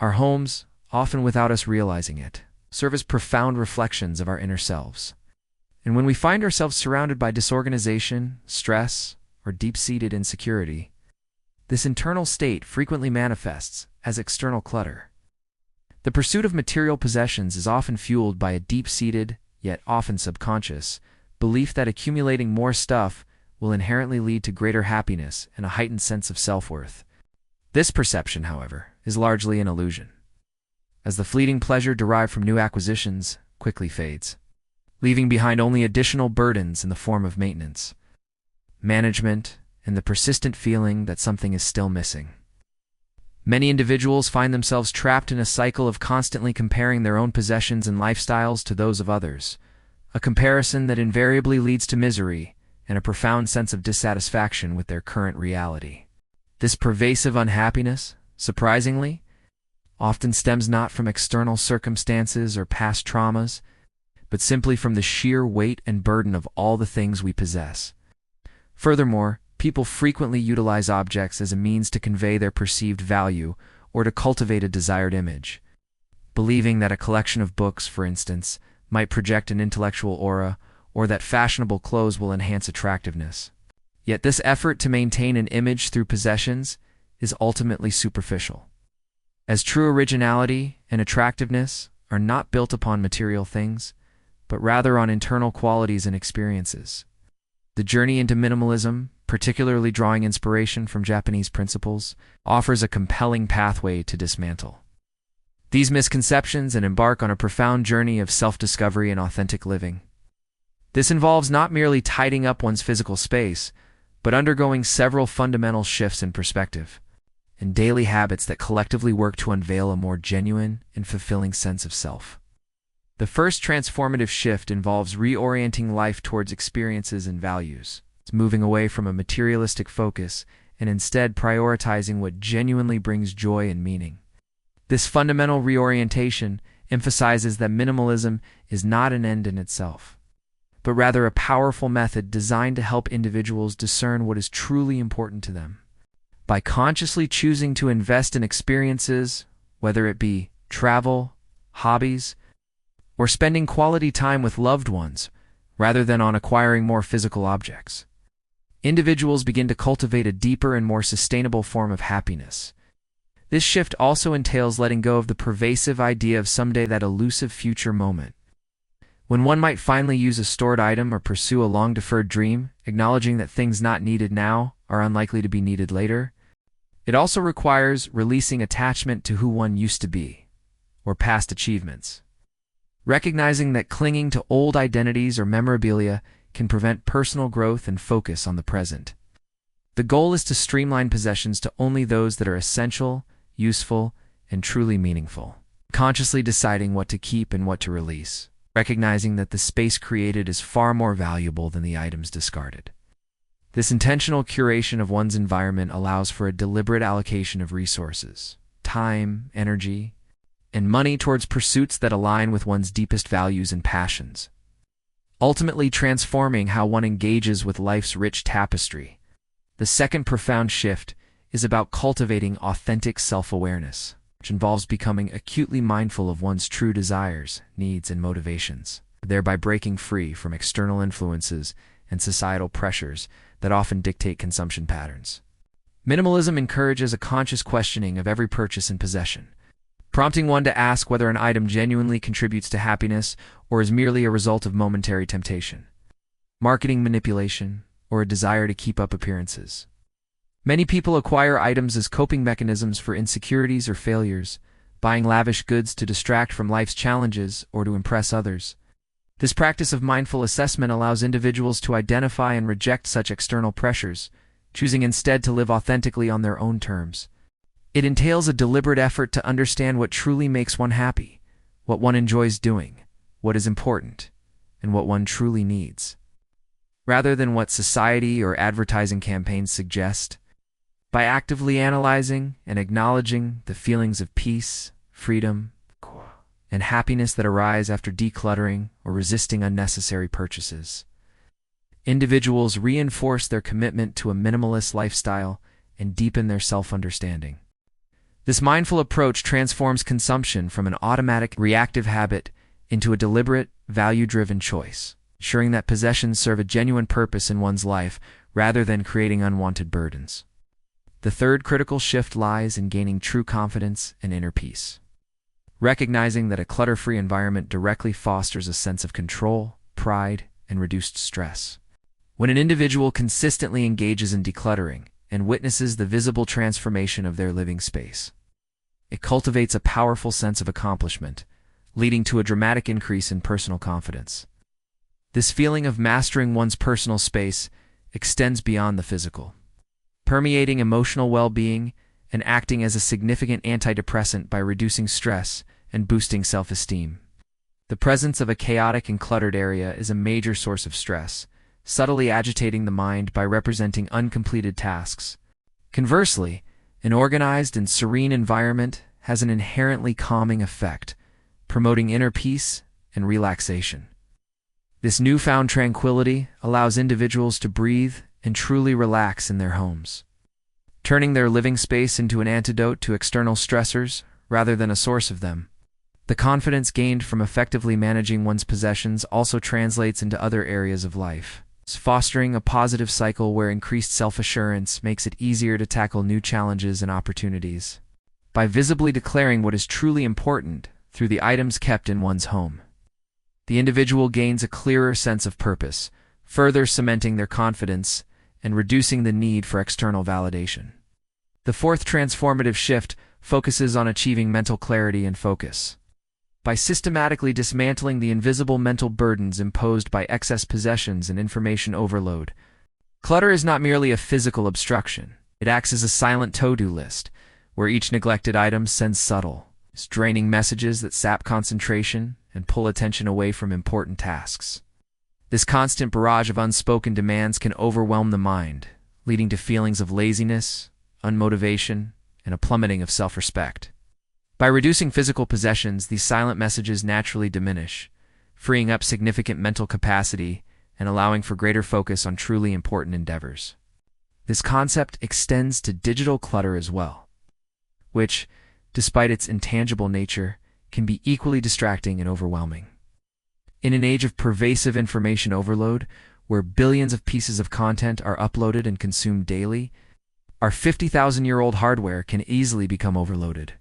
Our homes, often without us realizing it, serve as profound reflections of our inner selves. And when we find ourselves surrounded by disorganization, stress, or deep-seated insecurity, this internal state frequently manifests as external clutter. The pursuit of material possessions is often fueled by a deep-seated, yet often subconscious, belief that accumulating more stuff will inherently lead to greater happiness and a heightened sense of self-worth. This perception, however, is largely an illusion, as the fleeting pleasure derived from new acquisitions quickly fades, leaving behind only additional burdens in the form of maintenance, management, and the persistent feeling that something is still missing. Many individuals find themselves trapped in a cycle of constantly comparing their own possessions and lifestyles to those of others, a comparison that invariably leads to misery and a profound sense of dissatisfaction with their current reality. This pervasive unhappiness, surprisingly, often stems not from external circumstances or past traumas, but simply from the sheer weight and burden of all the things we possess. Furthermore, people frequently utilize objects as a means to convey their perceived value or to cultivate a desired image, believing that a collection of books, for instance, might project an intellectual aura, or that fashionable clothes will enhance attractiveness. Yet this effort to maintain an image through possessions is ultimately superficial, as true originality and attractiveness are not built upon material things, but rather on internal qualities and experiences. The journey into minimalism, particularly drawing inspiration from Japanese principles, offers a compelling pathway to dismantle these misconceptions and embark on a profound journey of self-discovery and authentic living. This involves not merely tidying up one's physical space, but undergoing several fundamental shifts in perspective and daily habits that collectively work to unveil a more genuine and fulfilling sense of self. The first transformative shift involves reorienting life towards experiences and values. It's moving away from a materialistic focus and instead prioritizing what genuinely brings joy and meaning. This fundamental reorientation emphasizes that minimalism is not an end in itself, but rather a powerful method designed to help individuals discern what is truly important to them. By consciously choosing to invest in experiences, whether it be travel, hobbies, or spending quality time with loved ones, rather than on acquiring more physical objects, individuals begin to cultivate a deeper and more sustainable form of happiness. This shift also entails letting go of the pervasive idea of someday, that elusive future moment, when one might finally use a stored item or pursue a long-deferred dream, acknowledging that things not needed now are unlikely to be needed later. It also requires releasing attachment to who one used to be, or past achievements, recognizing that clinging to old identities or memorabilia can prevent personal growth and focus on the present. The goal is to streamline possessions to only those that are essential, useful, and truly meaningful, consciously deciding what to keep and what to release, recognizing that the space created is far more valuable than the items discarded. This intentional curation of one's environment allows for a deliberate allocation of resources, time, energy, and money towards pursuits that align with one's deepest values and passions, ultimately transforming how one engages with life's rich tapestry. The second profound shift is about cultivating authentic self-awareness, which involves becoming acutely mindful of one's true desires, needs, and motivations, thereby breaking free from external influences and societal pressures that often dictate consumption patterns. Minimalism encourages a conscious questioning of every purchase and possession, prompting one to ask whether an item genuinely contributes to happiness or is merely a result of momentary temptation, marketing manipulation, or a desire to keep up appearances. Many people acquire items as coping mechanisms for insecurities or failures, buying lavish goods to distract from life's challenges or to impress others. This practice of mindful assessment allows individuals to identify and reject such external pressures, choosing instead to live authentically on their own terms. It entails a deliberate effort to understand what truly makes one happy, what one enjoys doing, what is important, and what one truly needs, rather than what society or advertising campaigns suggest. By actively analyzing and acknowledging the feelings of peace, freedom, and happiness that arise after decluttering or resisting unnecessary purchases, individuals reinforce their commitment to a minimalist lifestyle and deepen their self-understanding. This mindful approach transforms consumption from an automatic, reactive habit into a deliberate, value-driven choice, ensuring that possessions serve a genuine purpose in one's life rather than creating unwanted burdens. The third critical shift lies in gaining true confidence and inner peace. Recognizing that a clutter-free environment directly fosters a sense of control, pride, and reduced stress. When an individual consistently engages in decluttering and witnesses the visible transformation of their living space, it cultivates a powerful sense of accomplishment, leading to a dramatic increase in personal confidence. This feeling of mastering one's personal space extends beyond the physical, permeating emotional well-being and acting as a significant antidepressant by reducing stress and boosting self-esteem. The presence of a chaotic and cluttered area is a major source of stress, subtly agitating the mind by representing uncompleted tasks. Conversely, an organized and serene environment has an inherently calming effect, promoting inner peace and relaxation. This newfound tranquility allows individuals to breathe and truly relax in their homes, turning their living space into an antidote to external stressors rather than a source of them. The confidence gained from effectively managing one's possessions also translates into other areas of life, fostering a positive cycle where increased self-assurance makes it easier to tackle new challenges and opportunities. By visibly declaring what is truly important through the items kept in one's home, the individual gains a clearer sense of purpose, further cementing their confidence and reducing the need for external validation. The fourth transformative shift focuses on achieving mental clarity and focus. By systematically dismantling the invisible mental burdens imposed by excess possessions and information overload, clutter is not merely a physical obstruction. It acts as a silent to-do list, where each neglected item sends subtle, draining messages that sap concentration and pull attention away from important tasks. This constant barrage of unspoken demands can overwhelm the mind, leading to feelings of laziness, unmotivation, and a plummeting of self-respect. By reducing physical possessions, these silent messages naturally diminish, freeing up significant mental capacity and allowing for greater focus on truly important endeavors. This concept extends to digital clutter as well, which, despite its intangible nature, can be equally distracting and overwhelming. In an age of pervasive information overload, where billions of pieces of content are uploaded and consumed daily, our 50,000-year-old hardware can easily become overloaded,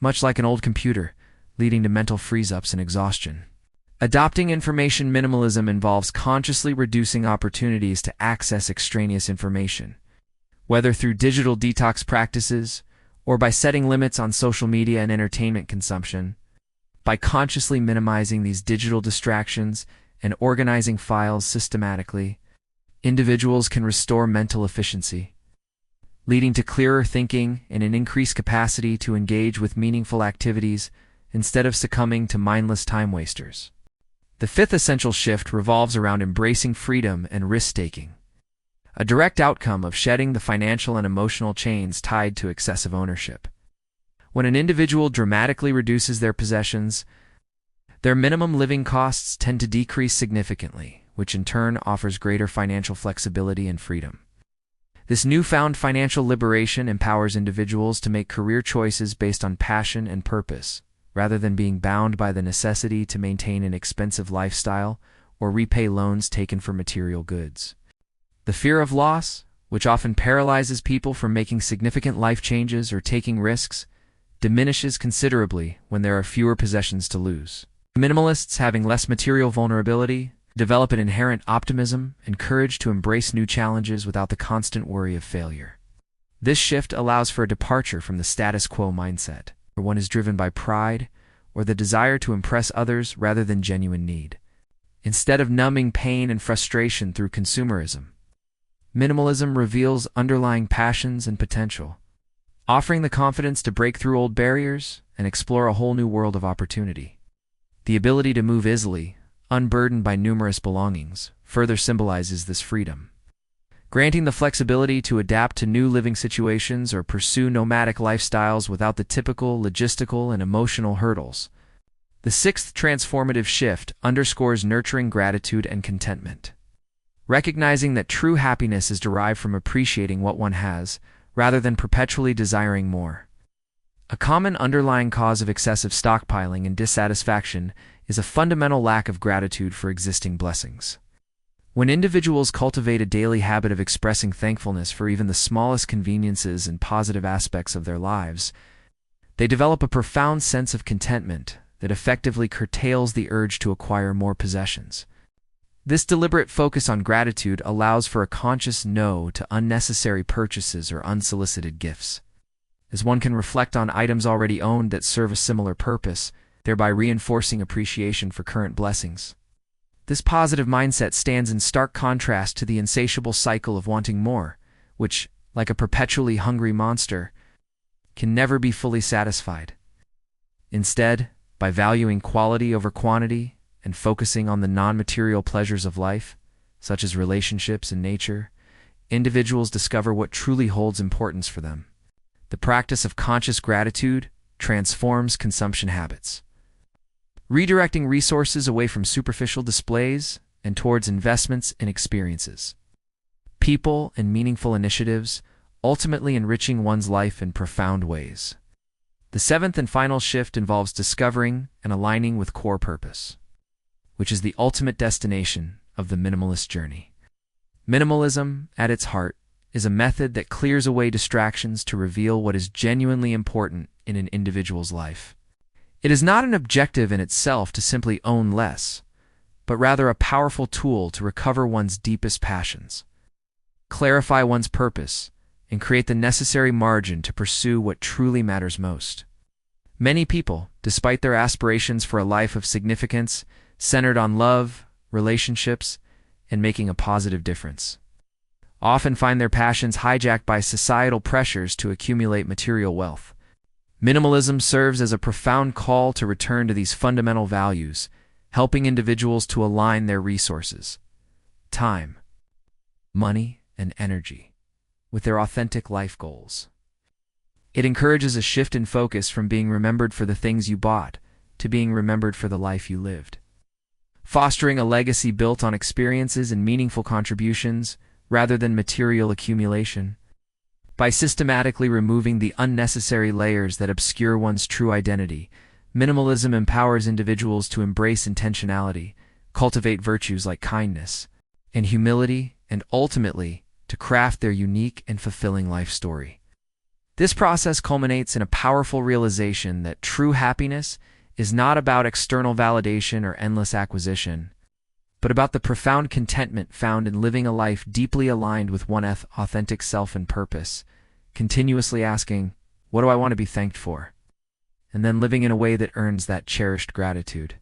much like an old computer, leading to mental freeze-ups and exhaustion. Adopting information minimalism involves consciously reducing opportunities to access extraneous information, whether through digital detox practices or by setting limits on social media and entertainment consumption. By consciously minimizing these digital distractions and organizing files systematically, individuals can restore mental efficiency, leading to clearer thinking and an increased capacity to engage with meaningful activities instead of succumbing to mindless time wasters. The fifth essential shift revolves around embracing freedom and risk-taking, a direct outcome of shedding the financial and emotional chains tied to excessive ownership. When an individual dramatically reduces their possessions, their minimum living costs tend to decrease significantly, which in turn offers greater financial flexibility and freedom. This newfound financial liberation empowers individuals to make career choices based on passion and purpose, rather than being bound by the necessity to maintain an expensive lifestyle or repay loans taken for material goods. The fear of loss, which often paralyzes people from making significant life changes or taking risks, diminishes considerably when there are fewer possessions to lose. Minimalists, having less material vulnerability, develop an inherent optimism and courage to embrace new challenges without the constant worry of failure. This shift allows for a departure from the status quo mindset, where one is driven by pride or the desire to impress others rather than genuine need. Instead of numbing pain and frustration through consumerism, minimalism reveals underlying passions and potential, offering the confidence to break through old barriers and explore a whole new world of opportunity. The ability to move easily, unburdened by numerous belongings, further symbolizes this freedom, granting the flexibility to adapt to new living situations or pursue nomadic lifestyles without the typical logistical and emotional hurdles. The sixth transformative shift underscores nurturing gratitude and contentment, recognizing that true happiness is derived from appreciating what one has, rather than perpetually desiring more. A common underlying cause of excessive stockpiling and dissatisfaction is a fundamental lack of gratitude for existing blessings. When individuals cultivate a daily habit of expressing thankfulness for even the smallest conveniences and positive aspects of their lives, they develop a profound sense of contentment that effectively curtails the urge to acquire more possessions. This deliberate focus on gratitude allows for a conscious no to unnecessary purchases or unsolicited gifts, as one can reflect on items already owned that serve a similar purpose, thereby reinforcing appreciation for current blessings. This positive mindset stands in stark contrast to the insatiable cycle of wanting more, which, like a perpetually hungry monster, can never be fully satisfied. Instead, by valuing quality over quantity and focusing on the non-material pleasures of life, such as relationships and nature, individuals discover what truly holds importance for them. The practice of conscious gratitude transforms consumption habits, redirecting resources away from superficial displays and towards investments in experiences, people, and meaningful initiatives, ultimately enriching one's life in profound ways. The seventh and final shift involves discovering and aligning with core purpose, which is the ultimate destination of the minimalist journey. Minimalism, at its heart, is a method that clears away distractions to reveal what is genuinely important in an individual's life. It is not an objective in itself to simply own less, but rather a powerful tool to recover one's deepest passions, clarify one's purpose, and create the necessary margin to pursue what truly matters most. Many people, despite their aspirations for a life of significance centered on love, relationships, and making a positive difference, often find their passions hijacked by societal pressures to accumulate material wealth. Minimalism serves as a profound call to return to these fundamental values, helping individuals to align their resources, time, money, and energy with their authentic life goals. It encourages a shift in focus from being remembered for the things you bought to being remembered for the life you lived, fostering a legacy built on experiences and meaningful contributions rather than material accumulation. By systematically removing the unnecessary layers that obscure one's true identity, minimalism empowers individuals to embrace intentionality, cultivate virtues like kindness and humility, and ultimately, to craft their unique and fulfilling life story. This process culminates in a powerful realization that true happiness is not about external validation or endless acquisition, but about the profound contentment found in living a life deeply aligned with one's authentic self and purpose, continuously asking, "What do I want to be thanked for?" and then living in a way that earns that cherished gratitude.